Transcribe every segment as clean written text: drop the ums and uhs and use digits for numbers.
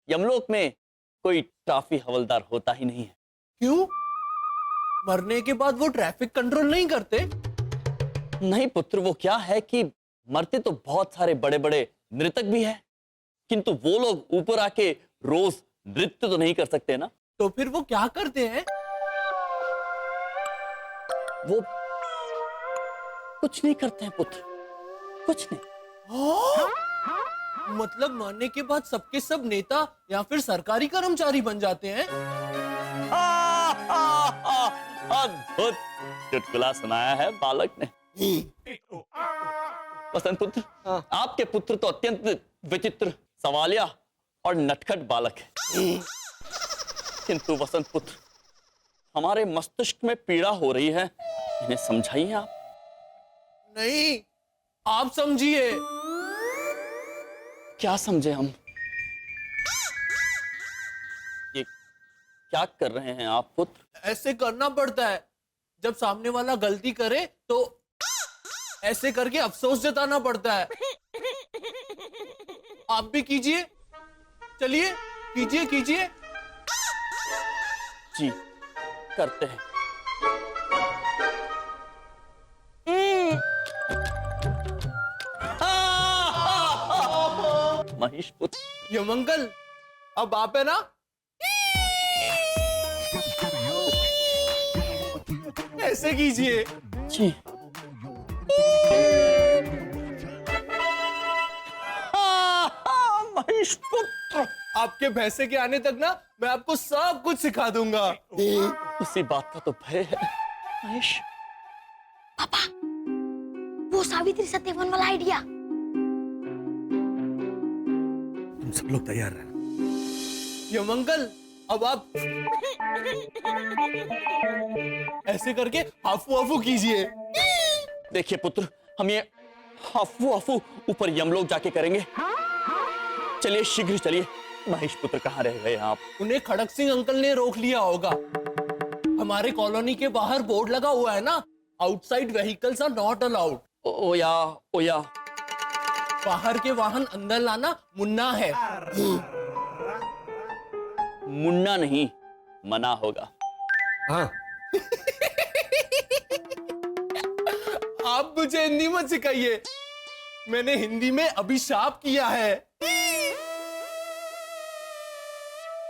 यमलोक में कोई ट्रैफिक हवलदार होता ही नहीं है। क्यों? मरने के बाद वो ट्रैफिक कंट्रोल नहीं करते? नहीं पुत्र, वो क्या है कि मरते तो बहुत सारे बड़े बड़े नृतक भी हैं, किंतु वो लोग ऊपर आके रोज नृत्य तो नहीं कर सकते ना। तो फिर वो क्या करते हैं? वो कुछ नहीं करते हैं पुत्र, कुछ नहीं। मतलब मरने के बाद सबके सब नेता या फिर सरकारी कर्मचारी बन जाते हैं? अद्भुत चुटकुला सुनाया है बालक ने। वसंत पुत्र, आपके पुत्र तो अत्यंत विचित्र, सवालिया और नटखट बालक है। किंतु वसंत पुत्र, हमारे मस्तिष्क में पीड़ा हो रही है, इन्हें समझाइए आप। नहीं, आप समझिए। क्या समझे हम? ये क्या कर रहे हैं आप पुत्र? ऐसे करना पड़ता है। जब सामने वाला गलती करे तो ऐसे करके अफसोस जताना पड़ता है। आप भी कीजिए, चलिए कीजिए कीजिए। जी करते हैं। महेश पुत्र, यमंगल, अब आप है ना? ऐसे कीजिए। जी। महेश पुत्र, आपके भैंसे के आने तक ना मैं आपको सब कुछ सिखा दूंगा। उसी बात का तो भय है महेश। पापा, वो सावित्री सत्यवान वाला आइडिया। तुम सब लोग तैयार रहना। यमंगल, अब आप ऐसे करके हाफू हाफू कीजिए। देखिए पुत्र, हम ये हाफू हाफू ऊपर यमलोक जाके करेंगे। चलिए शीघ्र चलिए। महेश पुत्र, कहाँ रह गए आप? उन्हें खड़क सिंह अंकल ने रोक लिया होगा। हमारे कॉलोनी के बाहर बोर्ड लगा हुआ है ना, outside vehicles are not allowed. ओया ओया। बाहर के वाहन अंदर लाना मुन्ना है। मुन्ना नहीं, मना होगा। हाँ, आप मुझे हिंदी मत सिखाइए, मैंने हिंदी में अभिशाप किया है।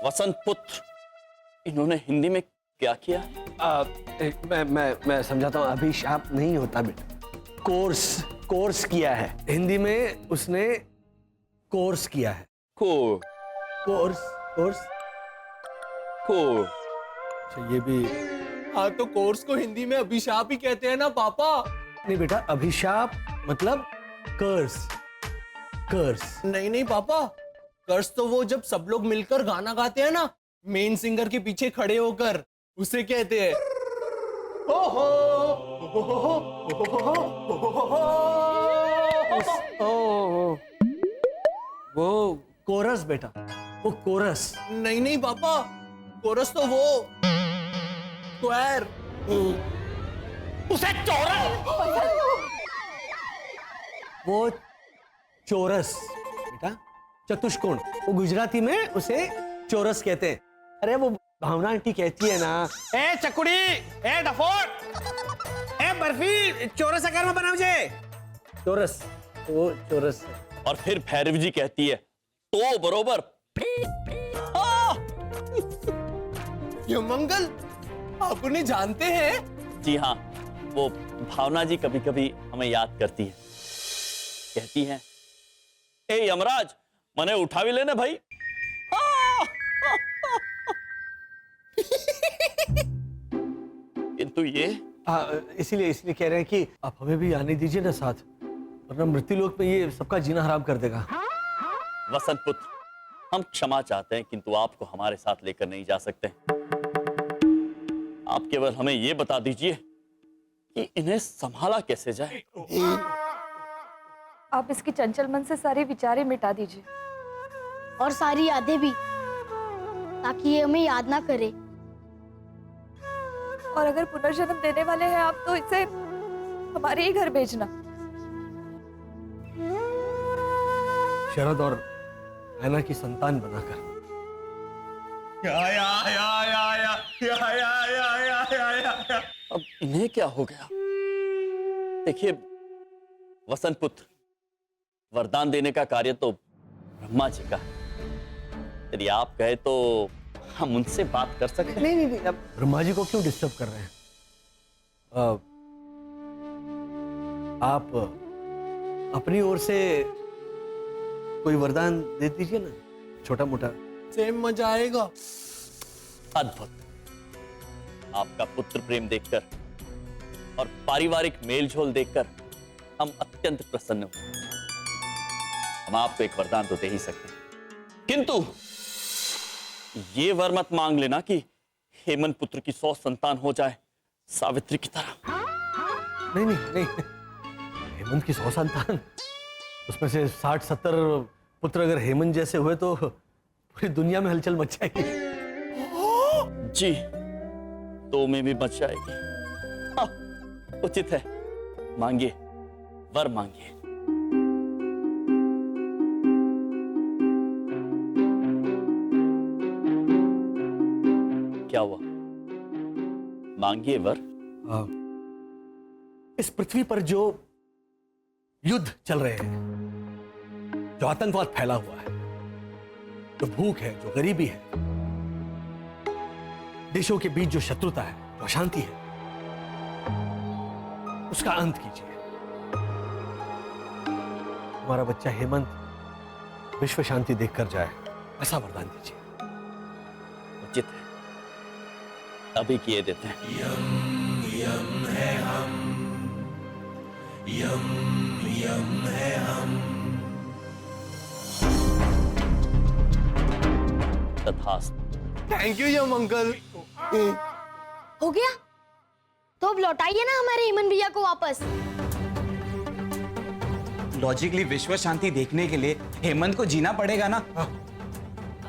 वसंत पुत्र, इन्होंने हिंदी में क्या किया? मैं समझाता हूँ। अभिशाप नहीं होता बेटा, कोर्स किया है। हिंदी में उसने कोर्स किया है। कोर्स। अच्छा, ये भी। हाँ, तो कोर्स को हिंदी में अभिशाप ही कहते हैं ना पापा। नहीं बेटा, अभिशाप मतलब कर्स। नहीं नहीं पापा, कर्स तो वो जब सब लोग मिलकर गाना गाते हैं ना, मेन सिंगर के पीछे खड़े होकर, उसे कहते हैं। हो हो हो हो हो हो। वो कोरस बेटा, वो कोरस। नहीं नहीं पापा, कोरस तो वो स्क्वायर। उसे वो चौरस बेटा, चतुष्कोण। वो गुजराती में उसे चौरस कहते हैं। अरे वो भावना आंटी कहती है ना, ए चकुड़ी, ए डफोर, ए बर्फी, चौरस आकार में बनाओ जे। चौरस, वो चौरस। और फिर भैरव जी कहती है तो बरोबर। यमंगल, आप उन्हें जानते हैं? जी हाँ, वो भावना जी कभी कभी हमें याद करती है। कहती है, ए यमराज, मने उठा भी लेने भाई। किंतु ये इसीलिए कह रहे हैं कि आप हमें भी आने दीजिए ना साथ, वरना मृत्युलोक में ये सबका जीना हराम कर देगा। वसंत पुत्र, हम क्षमा चाहते हैं, किंतु आपको हमारे साथ लेकर नहीं जा सकते। आप केवल हमें ये बता दीजिए कि इन्हें संभाला कैसे जाए। आप इसकी चंचल मन से सारे विचारें मिटा दीजिए और सारी यादें भी, ताकि ये हमें याद ना करे। और अगर पुनर्जन्म देने वाले हैं आप, तो इसे हमारे ही घर भेजना। शरद और ऐना की संतान बनाकर। अब इन्हें क्या हो गया? देखिए वसंत पुत्र, वरदान देने का कार्य तो ब्रह्मा जी का है। यदि आप कहे तो हम उनसे बात कर सकते हैं। नहीं, अब ब्रह्मा जी को क्यों डिस्टर्ब कर रहे हैं? आप अपनी ओर से कोई वरदान दे दीजिए ना, छोटा मोटा। सेम मजा आएगा। अद्भुत। आपका पुत्र प्रेम देखकर और पारिवारिक मेलझोल देखकर हम अत्यंत प्रसन्न हुए। हम आपको एक वरदान तो दे ही सकते हैं, किंतु ये वर मत मांग लेना कि हेमंत पुत्र की 100 संतान हो जाए सावित्री की तरह। नहीं, हेमंत की 100 संतान, उसमें से 60-70 पुत्र अगर हेमंत जैसे हुए तो पूरी दुनिया में हलचल मच जाएगी। जी, तो में भी मच जाएगी। हाँ, उचित है। मांगिए, वर मांगिए। क्या हुआ? मांगिए वर। इस पृथ्वी पर जो युद्ध चल रहे हैं, जो आतंकवाद फैला हुआ है, जो भूख है, जो गरीबी है, देशों के बीच जो शत्रुता है, जो अशांति है, उसका अंत कीजिए। हमारा बच्चा हेमंत विश्व शांति देखकर जाए, ऐसा वरदान दीजिए। उचित है, अभी किए देते हैं। यम यम है हम, यम यम है हम। तथास्तु। Thank you Yam uncle. हो गया? तो अब लौटाइए ना हमारे हेमंत भैया को वापस। लॉजिकली विश्व शांति देखने के लिए हेमंत को जीना पड़ेगा ना,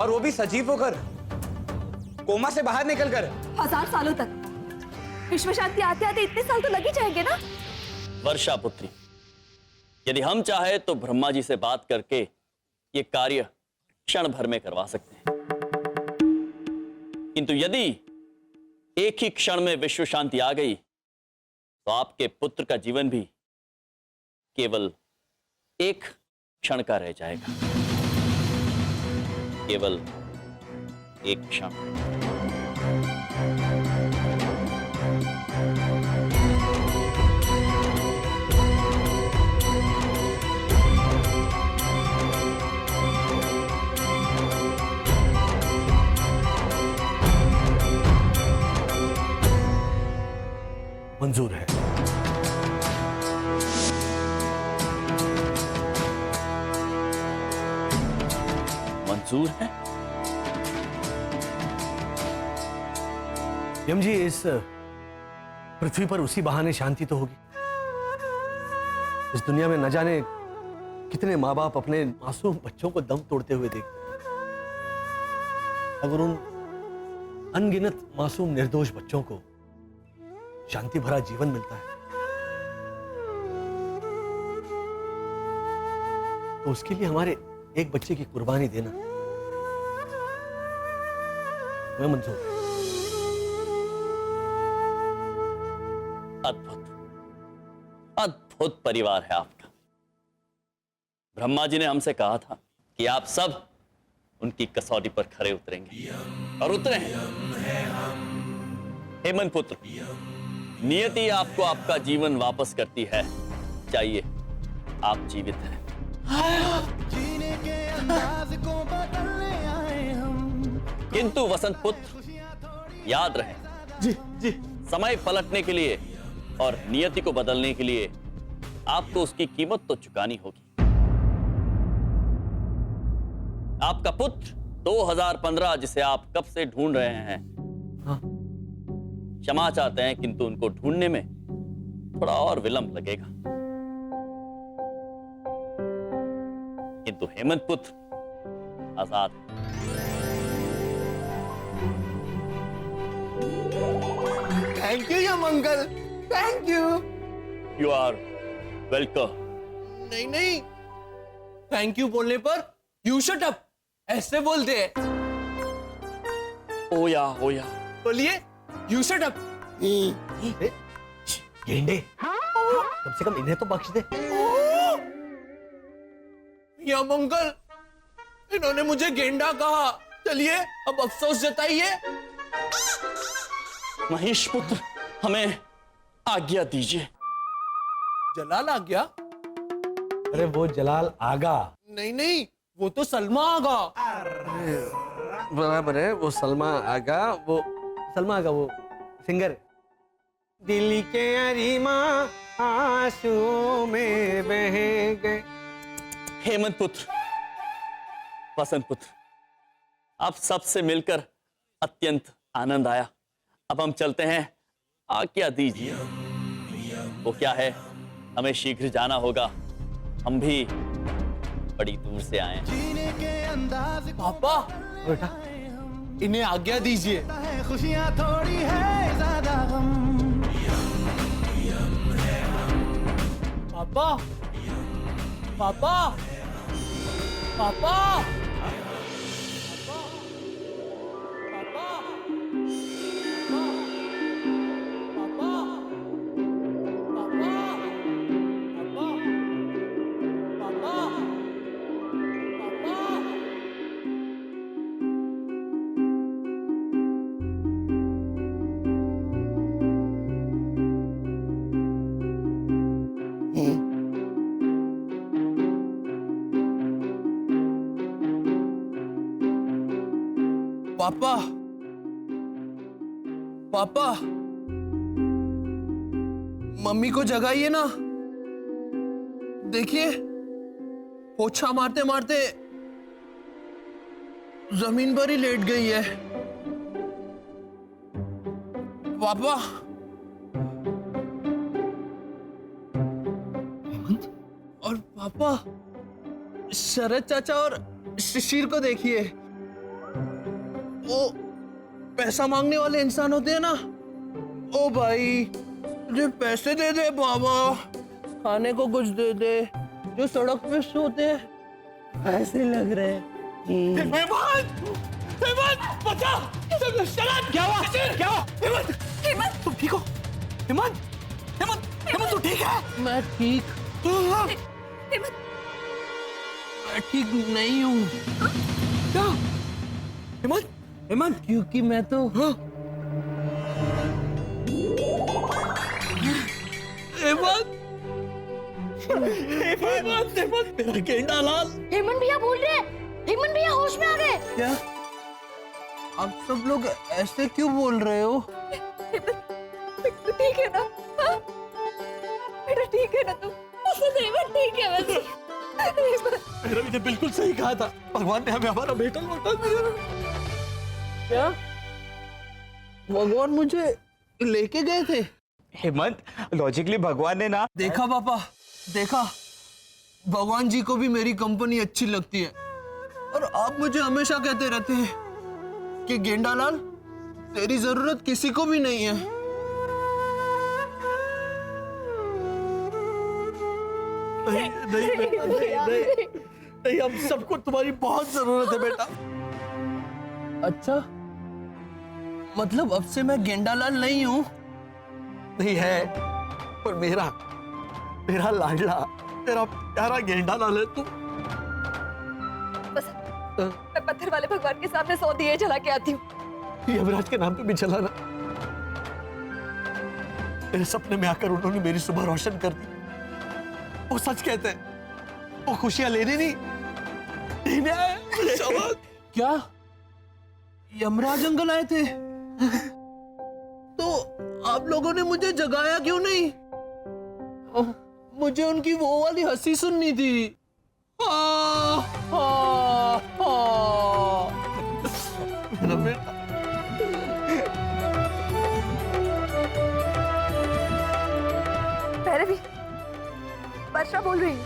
और वो भी सजीव होकर, कोमा से बाहर निकलकर। 1000 सालों तक विश्व शांति आते आते इतने साल तो लग ही जाएंगे ना। वर्षा पुत्री, यदि हम चाहे तो ब्रह्मा जी से बात करके ये कार्य क्षण भर में करवा सकते हैं, किंतु यदि एक ही क्षण में विश्व शांति आ गई तो आपके पुत्र का जीवन भी केवल एक क्षण का रह जाएगा। केवल एक क्षण। मंजूर है। मंजूर है? यम जी, इस पृथ्वी पर उसी बहाने शांति तो होगी। इस दुनिया में न जाने कितने माँ बाप अपने मासूम बच्चों को दम तोड़ते हुए देखते हैं। अगर उन अनगिनत मासूम निर्दोष बच्चों को शांति भरा जीवन मिलता है तो उसके लिए हमारे एक बच्चे की कुर्बानी देना मैं मंजूर है। अद्भुत, अद्भुत परिवार है आपका। ब्रह्मा जी ने हमसे कहा था कि आप सब उनकी कसौटी पर खरे उतरेंगे, और उतरे हैं। हेमंत पुत्र, नियति आपको आपका जीवन वापस करती है, चाहिए आप जीवित हैं। किंतु वसंत पुत्र, याद रहे, जी समय पलटने के लिए और नियति को बदलने के लिए आपको उसकी कीमत तो चुकानी होगी। आपका पुत्र 2015, जिसे आप कब से ढूंढ रहे हैं, हाँ। क्षमा चाहते हैं, किंतु उनको ढूंढने में थोड़ा और विलंब लगेगा। किंतु हेमंत पुत्र आजाद है। Thank you Yam uncle, thank you. You are welcome. नहीं, थैंक यू बोलने पर यू शट अप ऐसे बोलते हैं। ओया ओया। बोलिए, यू शट अप। गेंडे, कम से कम इन्हें तो बख्श दे। यम अंकल, इन्होंने मुझे गेंडा कहा। चलिए अब अफसोस जताइए। महेश पुत्र, हमें आज्ञा दीजिए। जलाल आ गया? अरे वो जलाल आगा। नहीं नहीं, वो तो सलमा आगा। बराबर है, वो सलमा आगा, वो सलमा आगा, वो सिंगर। दिल के अरीमा आंसुओं में बह गए। हेमंत पुत्र, वसंत पुत्र, आप सबसे मिलकर अत्यंत आनंद आया। अब हम चलते हैं, आज्ञा दीजिए। वो क्या है, हमें शीघ्र जाना होगा। हम भी बड़ी दूर से आए हैं। पापा, बेटा, इन्हें आज्ञा दीजिए। खुशियाँ थोड़ी है ज्यादा गम। पापा, पापा, पापा, पापा, पापा, मम्मी को जगाइए ना। देखिए, पोछा मारते मारते जमीन पर ही लेट गई है। पापा, और पापा, शरद चाचा और शिशिर को देखिए। वो पैसा मांगने वाले इंसान होते हैं ना। ओ भाई, मुझे पैसे दे दे बाबा, खाने को कुछ दे दे। जो सड़क पे सोते हैं ऐसे लग रहे हैं। बचा! क्या हुआ? क्या हुआ? हेमंत, तुम ठीक हो? हेमंत, हेमंत, हेमंत तू ठीक है? मैं ठीक, हेमंत, मैं ठीक नहीं हूँ। क्या? हेमंत, हेमंत, क्योंकि मैं तो हेमंत, हेमंत, हेमंत, मेरा गेंडा लाल। हेमंत भैया बोल रहे हैं। हेमंत भैया होश में आ गए। क्या? आप सब लोग ऐसे क्यों बोल रहे हो? तू ठीक है ना? हाँ? बेटा ठीक है ना तू? हेमंत ठीक है वैसे। मेरा भी ने बिल्कुल सही कहा था। भगवान ने हमें हमारा बेटा लौटा दिया। क्या? भगवान मुझे लेके गए थे? हेमंत, लॉजिकली भगवान ने ना। देखा पापा, देखा, भगवान जी को भी मेरी कंपनी अच्छी लगती है। और आप मुझे हमेशा कहते रहते हैं कि गेंडालाल, तेरी जरूरत किसी को भी नहीं है। नहीं नहीं बेटा, नहीं नहीं नहीं, हम सबको तुम्हारी बहुत जरूरत है बेटा। अच्छा, मतलब अब से मैं गेंडालाल नहीं हूँ? नहीं है, पर मेरा लाडला, तेरा प्यारा गेंडालाल है तू। बस मैं पत्थर वाले भगवान के सामने 100 दिए जला के आती हूँ। यमराज के नाम पे भी जलाना। मेरे सपने में आकर उन्होंने मेरी सुबह रोशन कर दी। वो सच कहते हैं, वो खुशियां लेने नहीं आए। क्या यमराज अंकल आए थे? तो आप लोगों ने मुझे जगाया क्यों नहीं? मुझे उनकी वो वाली हंसी सुननी थी। मेरा बेटा। भैरवी, वर्षा बोल रही है।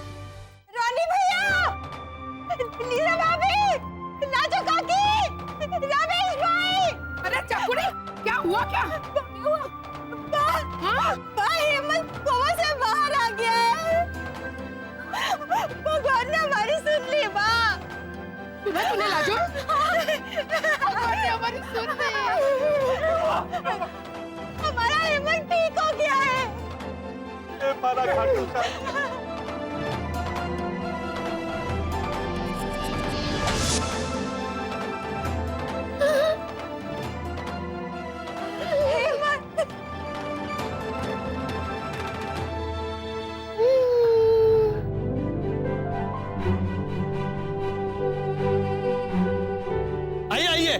रानी भैया, नीला भाभी, लाजो काकी, रमेश भाई। अरे चकुड़ी, क्या हुआ? क्या हुआ? हेमंत कुआं से बाहर आ गया है। भगवान ने हमारी सुन ली। माँ, सुना तूने लाजो? भगवान ने हमारी सुन ली। हमारा हेमंत ठीक हो गया है। हेमंत, आइए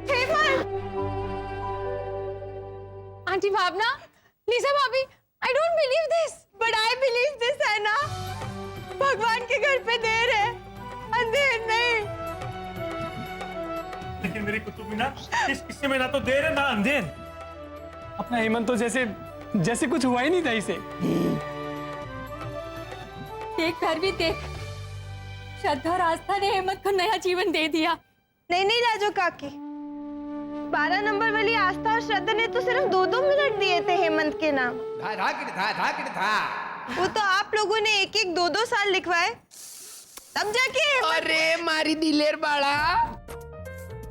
हेमंत। आंटी भावना, लीजा भाभी, I don't believe this, but I believe this है ना। भगवान के घर पे देर है, अंधेर नहीं। लेकिन मेरी कुतुबिना, इस किस्से में ना तो देर है ना अंधेर। अपना हेमंत तो जैसे कुछ हुआ ही नहीं था इसे। देख धरवी देख, श्रद्धा और आस्था ने हेमंत को नया जीवन दे दिया। नहीं लाजो काकी, 12 नंबर वाली आस्था और श्रद्धा ने तो सिर्फ 2-2 मिनट दिए थे हेमंत के नाम। वो तो आप लोगों ने 1-1, 2-2 साल लिखवाए, तब जाके। अरे मारी दिलेर बाड़ा,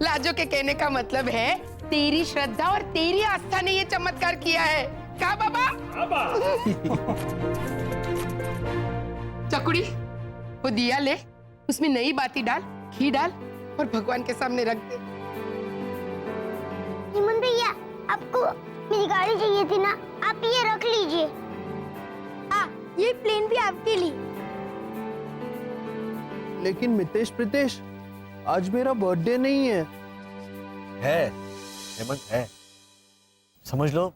लाजो के कहने का मतलब है तेरी श्रद्धा और तेरी आस्था ने ये चमत्कार किया है। क्या बाबा? चकुड़ी, वो दिया ले, उसमें नई बाती डाल, घी डाल और भगवान के सामने रख दे। हेमंत भैया, आपको मेरी गाड़ी चाहिए थी ना, आप ये रख लीजिए। ये प्लेन भी आपके लिए। लेकिन मितेश प्रीतेश, आज मेरा बर्थडे नहीं है। हेमंत है, समझ लो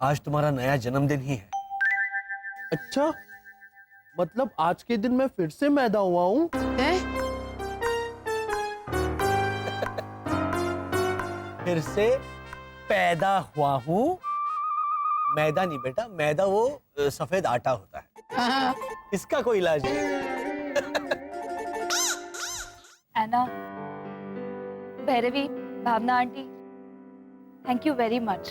आज तुम्हारा नया जन्मदिन ही है। अच्छा, मतलब आज के दिन मैं फिर से मैदा हुआ हूँ। फिर से पैदा हुआ हूँ। मैदा नहीं बेटा, मैदा वो सफेद आटा होता है, इसका कोई इलाज नहीं। Ena, Bhairavi, Bhavana aunty, thank you very much.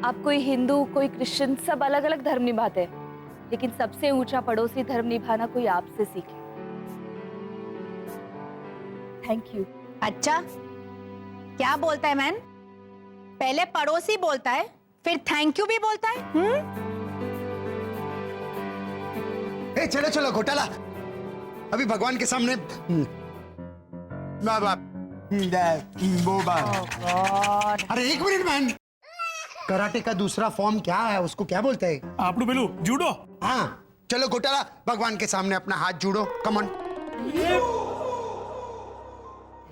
आप कोई हिंदू, कोई क्रिश्चियन, सब अलग अलग धर्म निभाते हैं, लेकिन सबसे ऊंचा पड़ोसी धर्म निभाना कोई आपसे सीखे। Thank you. अच्छा, क्या बोलता है मैन? पहले पड़ोसी बोलता है, फिर थैंक यू भी बोलता है। ए, चलो चलो घोटाला, अभी भगवान के सामने अरे एक मिनट मैन, कराटे का दूसरा फॉर्म क्या है, उसको क्या बोलते हैं? आप बेलू जूडो। हाँ चलो घोटाला, भगवान के सामने अपना हाथ जोड़ो, कम ऑन।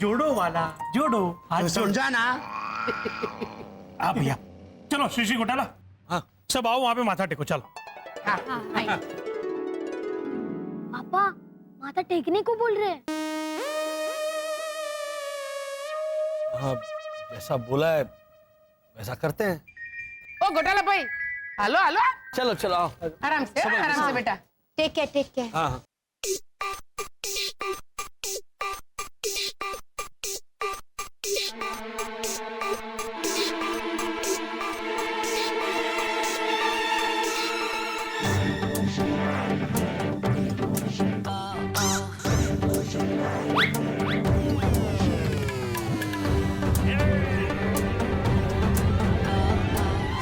जोड़ो वाला जोड़ो, तो समझा ना? आप भैया चलो, श्री घोटाला, हाँ सब आओ वहां पे माथा टेको, चलो। पापा, माथा टेकने को बोल रहे हैं। हाँ, जैसा बोला है वैसा करते हैं। ओ घोटाला भाई, हेलो हेलो, चलो चलो आओ। आराम से बेटा, टेक केयर। हाँ हाँ।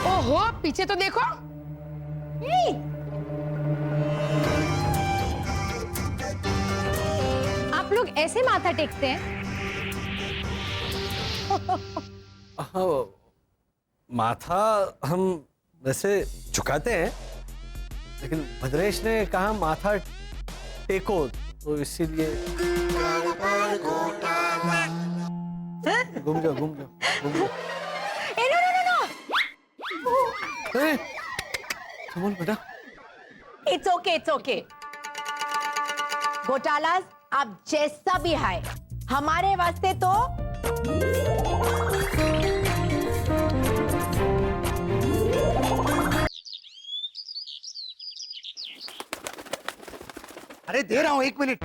ओहो, पीछे तो देखो। आप लोग ऐसे माथा टेकते हैं? माथा हम वैसे झुकाते हैं, लेकिन भद्रेश ने कहा माथा टेको, तो इसीलिए घूम जाओ। संभल बेटा। It's okay. घोटाला, आप जैसा भी है, हमारे वास्ते तो अरे दे रहा हूँ, 1 मिनट।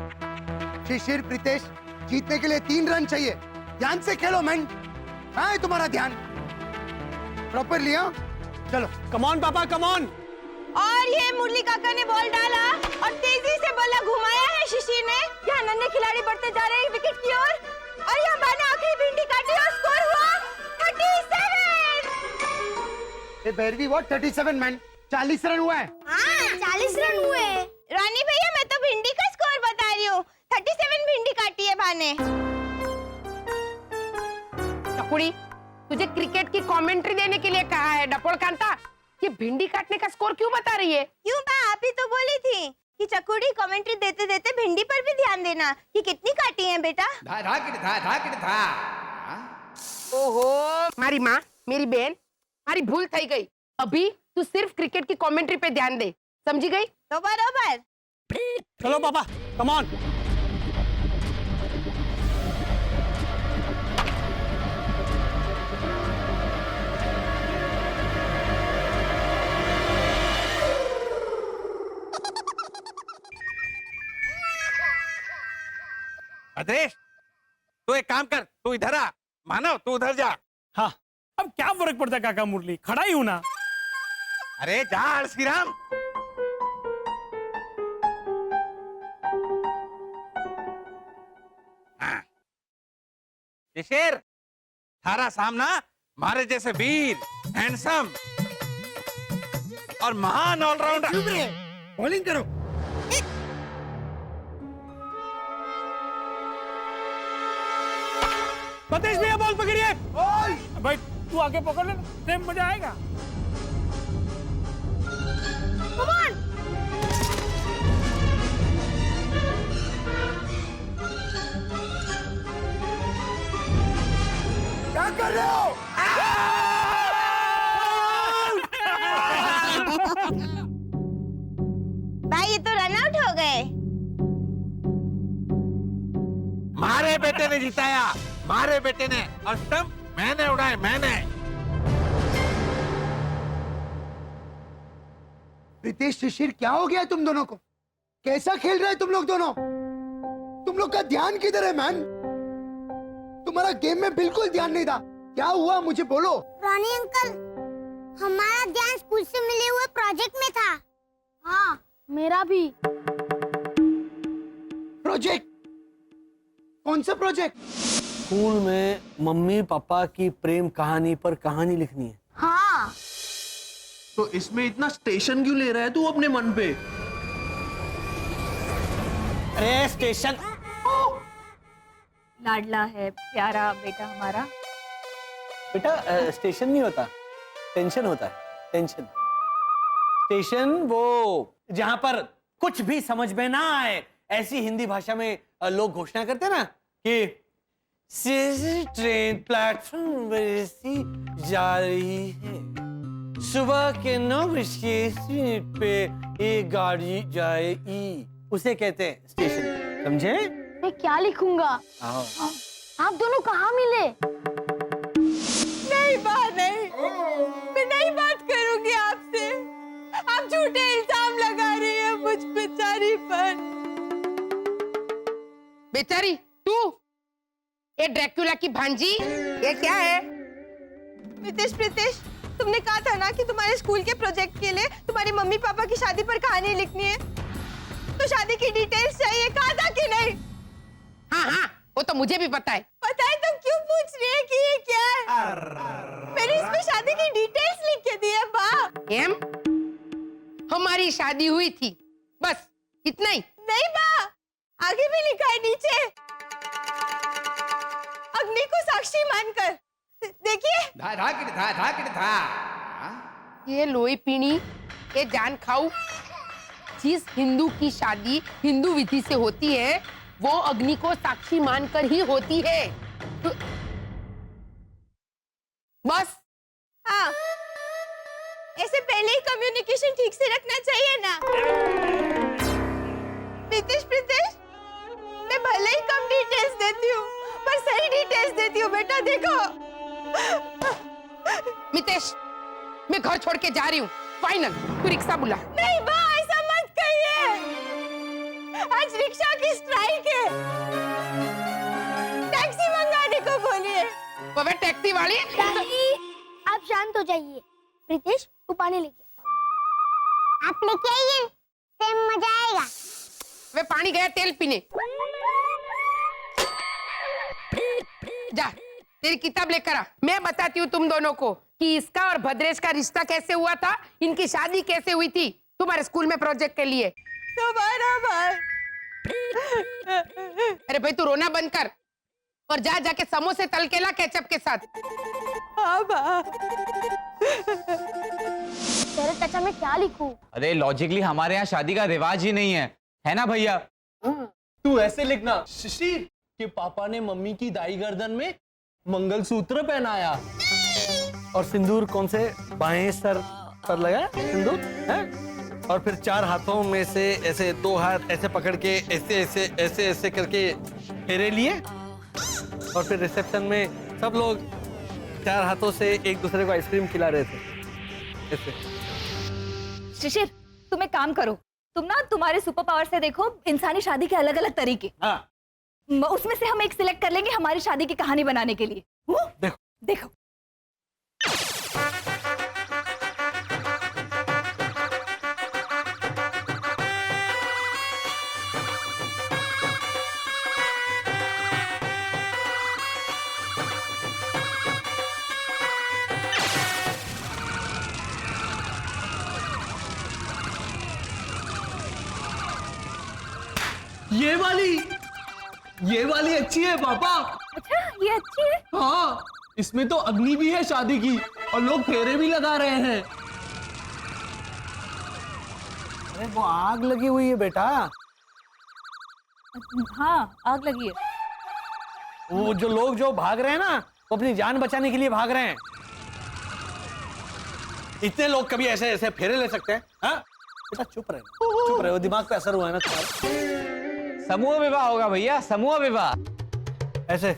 शिशिर प्रीतेश, जीतने के लिए 3 रन चाहिए, ध्यान से खेलो मैन। हाँ तुम्हारा ध्यान प्रॉपर लिया, चलो। कम ऑन पापा, कम ऑन। और ये मुरली काका ने बॉल डाला और तेजी से बल्ला घुमाया है शिशिर ने। यहाँ नन्हे खिलाड़ी बढ़ते जा रहे हैं विकेट की ओर, और यहाँ बाने आखिरी भिंडी काटी और ये भैरवी वो 37 मैन 40 रन हुआ है। हाँ 40 रन हुए। रानी भैया मैं तो भिंडी का स्कोर बता रही हूँ। 37 भिंडी काटी है भाने। चकुड़ी तुझे क्रिकेट की कमेंट्री देने के लिए कहा है डपोल कांता। ये भिंडी काटने का स्कोर क्यों बता रही है? क्यों बा, आप ही तो बोली थी कि चकुड़ी कमेंट्री देते देते भिंडी पर भी ध्यान देना कि कितनी काटी है बेटा। ओहो मारी माँ मेरी बहन मारी भूल थई गई। अभी तू सिर्फ क्रिकेट की कमेंट्री पे ध्यान दे, समझी गई? तो बरोबर। चलो पापा कम ऑन। भद्रेश तू एक काम कर, तू इधर आ। मानव तू उधर जा। हाँ अब क्या फर्क पड़ता है काका मुरली, खड़ा ही हूं ना। अरे जा श्रीराम। हाँ। शेर थारा सामना मारे जैसे वीर, हैंडसम और महान ऑलराउंडर। बॉलिंग करो। सतीश भैया बॉल पकड़िए। भाई तू आगे पकड़ ले, सेम मजा आएगा। क्या कर रहे हो? भाई ये तो रन आउट हो गए। मारे बेटे ने जिताया, मारे बेटे ने, और स्टंप मैंने उड़ाए, मैंने। प्रीतेश शिशिर क्या हो गया तुम दोनों को? कैसा खेल रहे तुम लोग दोनों? तुम लोग का ध्यान किधर है मैन? तुम्हारा गेम में बिल्कुल ध्यान नहीं था। क्या हुआ मुझे बोलो। रानी अंकल हमारा ध्यान स्कूल से मिले हुए प्रोजेक्ट में था। हाँ मेरा भी। प्रोजेक्ट? कौन सा प्रोजेक्ट? स्कूल में मम्मी पापा की प्रेम कहानी पर कहानी लिखनी है। हाँ तो इसमें इतना स्टेशन क्यों ले रहा है तू अपने मन पे? अरे स्टेशन लाडला है प्यारा बेटा हमारा। बेटा स्टेशन नहीं होता, टेंशन होता है, टेंशन। स्टेशन वो जहां पर कुछ भी समझ में ना आए, ऐसी हिंदी भाषा में लोग घोषणा करते हैं ना कि ट्रेन प्लेटफॉर्म पर से जा रही है, सुबह के 9:20 पे ये गाड़ी जाएगी, उसे कहते हैं स्टेशन। समझे? मैं क्या लिखूंगा? आप दोनों कहाँ मिले? नहीं बात नहीं, मैं नहीं बात करूंगी आपसे। आप झूठे इल्जाम लगा रही हैं मुझ बेचारी पर। बेचारी तू? ये ड्रैक्युला की भांजी, ये क्या है? प्रीतेश तुमने कहा था ना कि तुम्हारे स्कूल के प्रोजेक्ट के लिए तुम्हारी मम्मी पापा की शादी पर कहानी लिखनी है, तो शादी की डिटेल्स चाहिए, कहा था कि नहीं? हाँ वो तो मुझे भी पता है। पता है तो क्यों पूछ रही है कि ये क्या है? मैंने इसमें शादी की डिटेल्स लिख के दी है बा। एम हमारी शादी हुई थी, बस इतना ही। नहीं बा, आगे भी लिखा है नीचे, अग्नि को साक्षी मानकर। देखिए ये लोई पीनी, ये जान खाऊ, जिस हिंदू की शादी हिंदू विधि से होती है वो अग्नि को साक्षी मानकर ही होती है। बस हाँ, ऐसे पहले ही कम्युनिकेशन ठीक से रखना चाहिए ना। प्रीतेश मैं भले ही कम डिटेल्स देती हूँ पर सही डिटेल्स देती हूँ बेटा, देखो। मितेश मैं घर छोड़ के जा रही हूँ, फाइनल। तू रिक्शा बुला। नहीं बा, ऐसा मत कहिए, आज रिक्शा की स्ट्राइक है, टैक्सी मंगाने को बोलिए। वो टैक्सी वाली। आप शांत हो जाइए। प्रीतेश तू पानी लेके आप लेके आइए, सेम मजा आएगा। वे पानी गया तेल पीने। जा तेरी किताब लेकर आ, मैं बताती हूँ तुम दोनों को कि इसका और भद्रेश का रिश्ता कैसे हुआ था, इनकी शादी कैसे हुई थी तुम्हारे स्कूल में प्रोजेक्ट के लिए। तुम्हारा भाई। अरे भाई तू रोना बंद कर और जा जाके समोसे तल के ला केचप के साथ। हाँ बा। शरद चाचा मैं क्या लिखूं? अरे लॉजिकली हमारे यहाँ शादी का रिवाज ही नहीं है ना भैया? तू ऐसे लिखना शिशिर कि पापा ने मम्मी की दाई गर्दन में मंगलसूत्र पहनाया। और सिंदूर कौन से बाएं सर पर लगा सिंदूर है? और फिर 4 हाथों में से ऐसे 2 हाथ ऐसे पकड़ के ऐसे ऐसे ऐसे ऐसे करके फेरे लिए। और फिर रिसेप्शन में सब लोग 4 हाथों से एक दूसरे को आइसक्रीम खिला रहे थे ऐसे। शिशिर तुम एक काम करो, तुम ना तुम्हारे सुपर पावर से देखो इंसानी शादी के अलग अलग तरीके। हाँ उसमें से हम एक सिलेक्ट कर लेंगे हमारी शादी की कहानी बनाने के लिए। देखो देखो ये वाली अच्छी है पापा। अच्छा ये अच्छी है। हाँ इसमें तो अग्नि भी है शादी की और लोग फेरे भी लगा रहे हैं। अरे वो आग लगी हुई है बेटा। हाँ आग लगी है। वो जो लोग जो भाग रहे हैं ना वो अपनी जान बचाने के लिए भाग रहे हैं। इतने लोग कभी ऐसे ऐसे फेरे ले सकते हैं? हाँ बेटा चुप रहे, वो दिमाग पे असर हुआ है ना तुम्हारे। समूह विवाह होगा भैया, समूह विवाह। ऐसे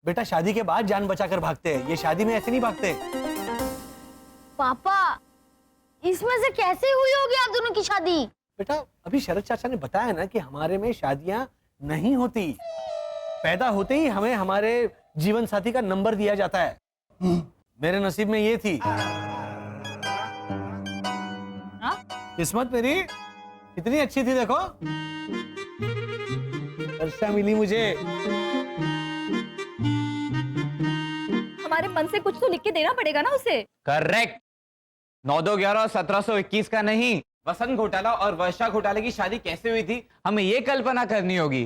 बेटा शादी के बाद जान बचाकर भागते हैं, ये शादी में ऐसे नहीं भागते। पापा इसमें से कैसे हुई होगी आप दोनों की शादी? बेटा अभी शरद चाचा ने बताया ना कि हमारे में शादियां नहीं होती, पैदा होते ही हमें हमारे जीवन साथी का नंबर दिया जाता है। मेरे नसीब में ये थी। किस्मत मेरी कितनी अच्छी थी देखो, वर्षा मिली मुझे। हमारे मन से कुछ तो लिख के देना पड़ेगा ना उसे। करेक्ट। 9-2-11 और 1721 का नहीं, वसंत घोटाला और वर्षा घोटाले की शादी कैसे हुई थी हमें ये कल्पना करनी होगी।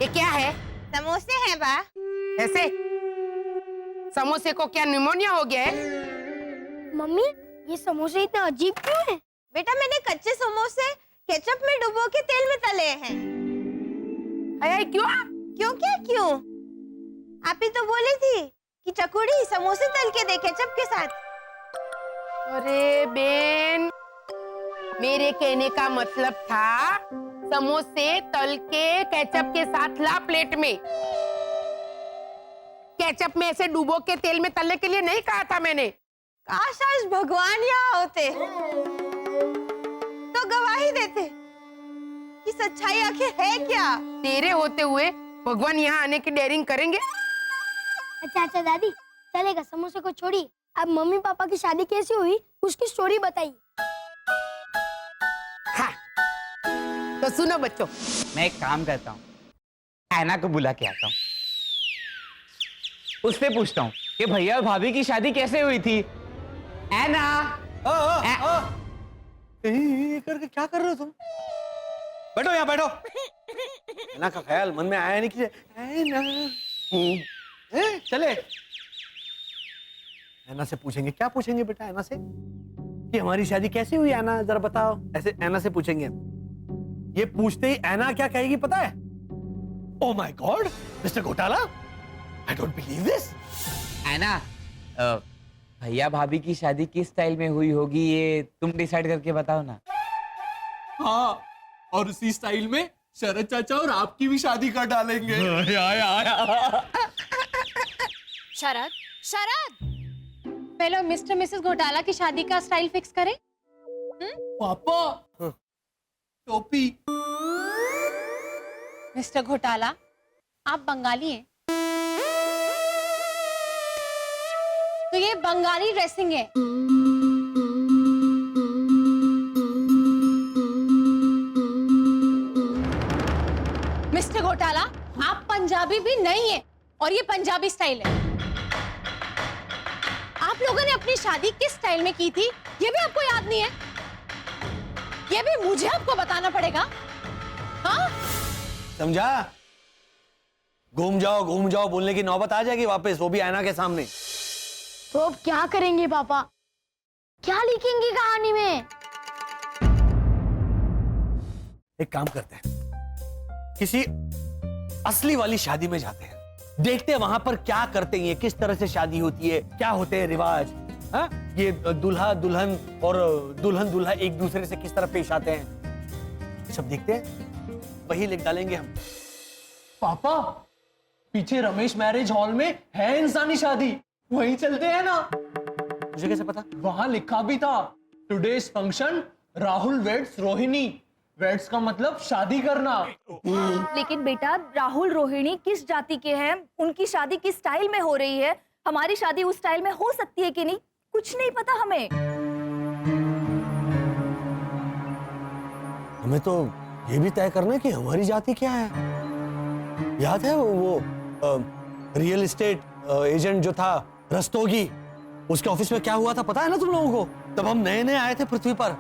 ये क्या है? समोसे हैं बा। ऐसे समोसे को क्या निमोनिया हो गया है? मम्मी ये समोसे इतने अजीब क्यों हैं? बेटा मैंने कच्चे समोसे केचप में डुबो के तेल में तले हैं। अरे क्यों? क्यों क्या क्यों? आप ही तो बोली थी कि चकोड़ी समोसे तल के दे केचप के साथ। अरे बेन मेरे कहने का मतलब था समोसे तल के केचप के साथ ला प्लेट में। केचप में ऐसे डुबो के तेल में तलने के लिए नहीं कहा था मैंने। काश आज भगवान यहाँ होते तो गवाही देते कि सच्चाई आखिर है क्या। तेरे होते हुए भगवान यहाँ आने की डेयरिंग करेंगे? अच्छा अच्छा दादी चलेगा, समोसे को छोड़िए। अब मम्मी पापा की शादी कैसी हुई उसकी स्टोरी बताइए। हाँ तो सुनो बच्चों, मैं एक काम करता हूँ, ऐना को बुला के आता हूँ, उससे पूछता हूँ कि भैया और भाभी की शादी कैसे हुई थी। ऐना करके क्या कर रहे हो तुम? बैठो यहाँ बैठो। ऐना का ख्याल मन में आया नहीं कि चले ऐना से पूछेंगे। क्या पूछेंगे बेटा ऐना से कि हमारी शादी कैसी हुई? ऐना जरा बताओ। ऐसे ऐना से पूछेंगे। ये पूछते ही ऐना क्या कहेगी पता है? ओह माय गॉड मिस्टर घोटाला, आई डोंट बिलीव दिस। ऐना भैया भाभी की शादी किस स्टाइल में हुई होगी ये तुम डिसाइड करके बताओ ना। हाँ और उसी स्टाइल में शरद चाचा और आपकी भी शादी कर डालेंगे। शरद शरद पहले मिस्टर मिसेस घोटाला की शादी का स्टाइल फिक्स करें। पापा टोपी। मिस्टर घोटाला आप बंगाली हैं तो ये बंगाली ड्रेसिंग है। घोटाला, आप पंजाबी भी नहीं है और ये पंजाबी स्टाइल है। आप लोगों ने अपनी शादी किस स्टाइल में की थी ये भी आपको याद नहीं है? ये भी मुझे आपको बताना पड़ेगा? हाँ? समझा? घूम जाओ बोलने की नौबत आ जाएगी वापस, वो भी आईना के सामने। तो अब क्या करेंगे पापा? क्या लिखेंगे कहानी में? एक काम करते हैं, किसी असली वाली शादी में जाते हैं, देखते हैं वहां पर क्या करते हैं, किस तरह से शादी होती है, क्या होते हैं रिवाज, हाँ? ये दूल्हा दुल्हन और दुल्हन दूल्हा एक दूसरे से किस तरह पेश आते हैं, सब देखते हैं, वही लिख डालेंगे हम। पापा, पीछे रमेश मैरिज हॉल में है इंसानी शादी, वहीं चलते हैं ना? मुझे कैसे पता? वहां लिखा भी था, today's function Rahul weds Rohini. Weds का मतलब शादी करना। लेकिन बेटा, राहुल रोहिणी किस जाति के हैं, उनकी शादी किस स्टाइल में हो रही है, हमारी शादी उस स्टाइल में हो सकती है कि नहीं, कुछ नहीं पता हमें। हमें तो ये भी तय करना है कि हमारी जाति क्या है। याद है वो रियल एस्टेट एजेंट जो था रस्तोगी, उसके ऑफिस में क्या हुआ था पता है ना तुम लोगों को? तब हम नए नए आए थे पृथ्वी पर।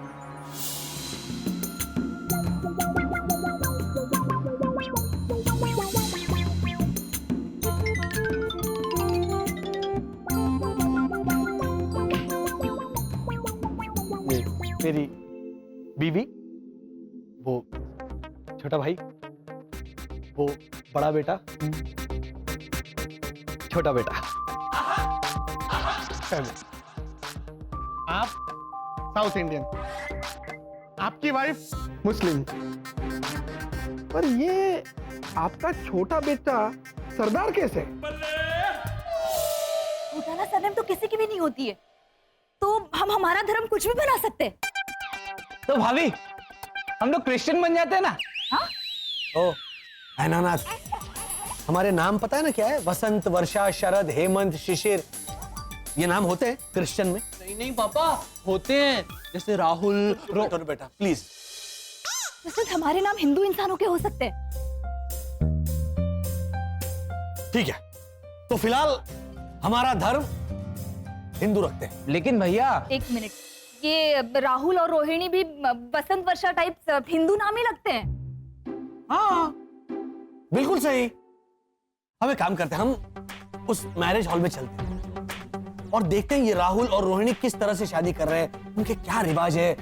मेरी बीवी, वो छोटा भाई, वो बड़ा बेटा, छोटा बेटा। आप साउथ इंडियन, आपकी वाइफ मुस्लिम, पर ये आपका छोटा बेटा सरदार कैसे? घोटाला सरनेम तो किसी की भी नहीं होती है, तो हम हमारा धर्म कुछ भी बना सकते हैं। तो भाभी, हम लोग क्रिश्चियन बन जाते हैं ना? हाँ? ओ अनानाथ, हमारे नाम पता है ना क्या है? वसंत, वर्षा, शरद, हेमंत, शिशिर, ये नाम होते हैं क्रिश्चियन में। नहीं पापा, होते हैं, जैसे राहुल बेटा प्लीज। वसंत, हमारे नाम हिंदू इंसानों के हो सकते हैं। ठीक है, तो फिलहाल हमारा धर्म हिंदू रखते हैं। लेकिन भैया, एक मिनट, ये राहुल और रोहिणी भी बसंत वर्षा टाइप हिंदू नाम ही लगते हैं। हाँ बिल्कुल सही। हम एक काम करते हैं, हम उस मैरिज हॉल में चलते हैं और देखते हैं ये राहुल और रोहिणी किस तरह से शादी कर रहे हैं, उनके क्या रिवाज है।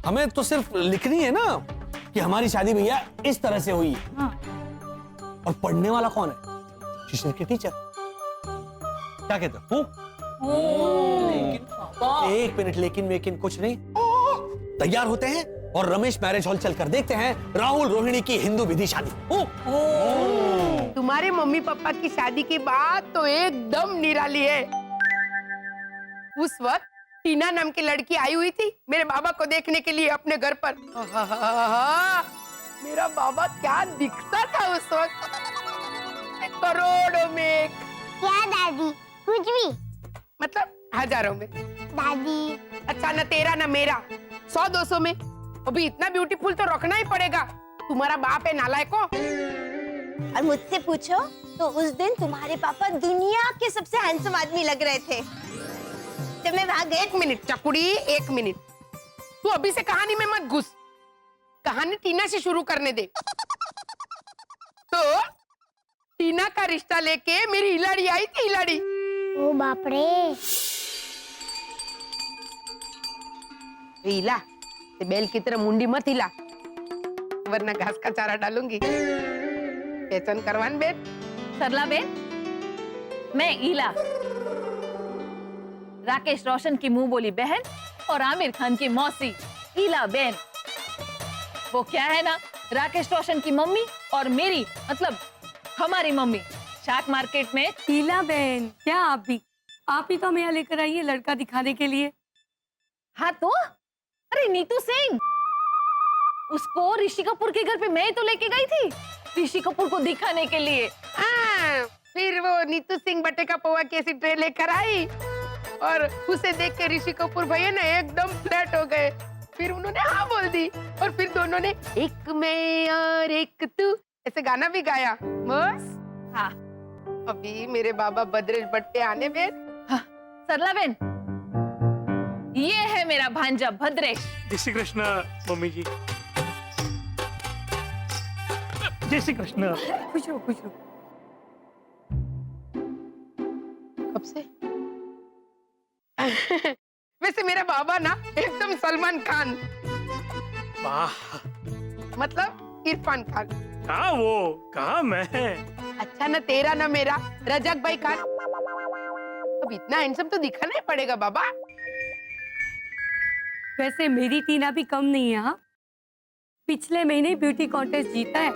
हमें तो सिर्फ लिखनी है ना कि हमारी शादी भैया इस तरह से हुई है। हाँ। और पढ़ने वाला कौन है? शिशिर के टीचर। क्या कहते हो? लेकिन पापा, एक मिनट, लेकिन कुछ नहीं। तैयार होते हैं और रमेश मैरिज हॉल चलकर देखते हैं राहुल रोहिणी की हिंदू विधि शादी। तुम्हारे मम्मी पापा की शादी की बात तो एकदम निराली है। उस वक्त टीना नाम की लड़की आई हुई थी मेरे बाबा को देखने के लिए अपने घर पर। मेरा बाबा क्या दिखता था उस वक्त, करोड़ों में। क्या दादी? कुछ भी मतलब हजारों में। दादी। अच्छा, न तेरा न मेरा, 100-200 में। अभी इतना ब्यूटीफुल तो रखना ही पड़ेगा। तुम्हारा बाप है नालायको। और मुझसे पूछो तो उस दिन तुम्हारे पापा दुनिया के सबसे हैंडसम आदमी लग रहे थे जब मैं वहां गई। 1 मिनट चकुड़ी, 1 मिनट। तू अभी से कहानी में मत घुस, कहानी टीना से शुरू करने दे। तो टीना का रिश्ता लेके मेरी हिलाड़ी आई थी, हिलाड़ी। ओ बाप रे। हिला, बैल की तरह मुंडी मत हिला, वरना घास का चारा डालूंगी। पहचान करवान बेन। सरला बेन, मैं ईला, राकेश रोशन की मुंह बोली बहन और आमिर खान की मौसी, ईला बेन। वो क्या है ना, राकेश रोशन की मम्मी और मेरी, मतलब हमारी मम्मी, शाक मार्केट में। ईला बेन, क्या आप ही तो हमें यहाँ लेकर आई है लड़का दिखाने के लिए? हाँ तो, अरे नीतू सिंह, उसको ऋषि कपूर के घर पे मैं तो लेके गई थी, ऋषि कपूर को दिखाने के लिए। फिर वो नीतू सिंह बटे का पोहा की ऐसी ट्रे लेकर आई और उसे देख के ऋषि कपूर भैया ना एकदम फ्लैट हो गए। फिर उन्होंने हाँ बोल दी और फिर दोनों ने एक मैं और एक तू, ऐसे गाना भी गाया बस। हाँ अभी मेरे बाबा भद्रेश भट्ट के आने में। सरला बहन, ये है मेरा भांजा भद्रेश। जय श्री कृष्ण मम्मी जी। जय श्री कृष्ण। खुश रहो खुश रहो। कब से? वैसे मेरा बाबा ना एकदम सलमान खान, वाह, मतलब इरफान खान। कहाँ वो, कहाँ मैं? अच्छा ना तेरा ना मेरा रजक भाई खान। अब इतना हैंडसम तो दिखाना ही पड़ेगा बाबा। वैसे मेरी टीना भी कम नहीं है। हाँ, पिछले महीने ब्यूटी कॉन्टेस्ट जीता है।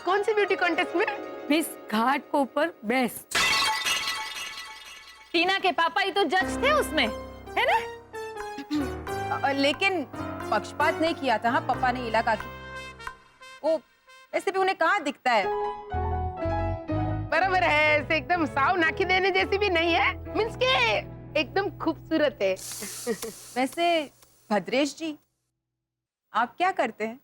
कौन सी ब्यूटी कॉन्टेस्ट में? Miss Ghatkopar best. टीना के पापा ही तो जज थे उसमें, है ना? लेकिन पक्षपात नहीं किया था हाँ पापा ने इलाका की। वो ऐसे भी उन्हें कहाँ दिखता है। बराबर है, ऐसे एकदम साव नाखी देने जैसी भी नहीं है, मींस के एकदम खूबसूरत है। वैसे भद्रेश जी, आप क्या करते हैं?